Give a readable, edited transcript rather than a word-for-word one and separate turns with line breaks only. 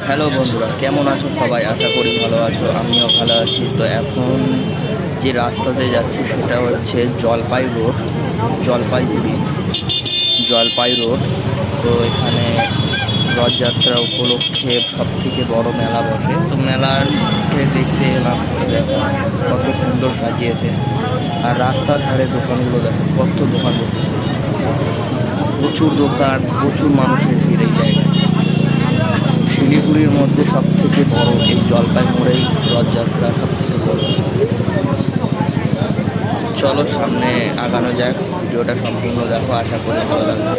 Hello বন্ধুরা, কেমন আছো সবাই? আশা করি ভালো আছো, আমিও ভালো আছি। তো এখন যে রাস্তাতে যাচ্ছি সেটা হচ্ছে জলপাইগুড়ি জলপাই রোড। তো এখানে রথযাত্রা উপলক্ষে সব থেকে বড় মেলা বসে। তো মেলার দেখতে এলাম, দেখো কত সুন্দর সাজিয়েছে। আর রাস্তার ধারে দোকানগুলো দেখো, কত দোকান বসেছে, প্রচুর দোকান, প্রচুর মানুষের ভিড় এই জায়গায়। শিলিগুড়ির মধ্যে সব থেকে বড় এই জলপাই মোড়েই রথযাত্রা সব থেকে বড়। চলো সামনে আগানো যাক, ভিডিওটা সম্পূর্ণ দেখো, আশা করি ভালো লাগবে।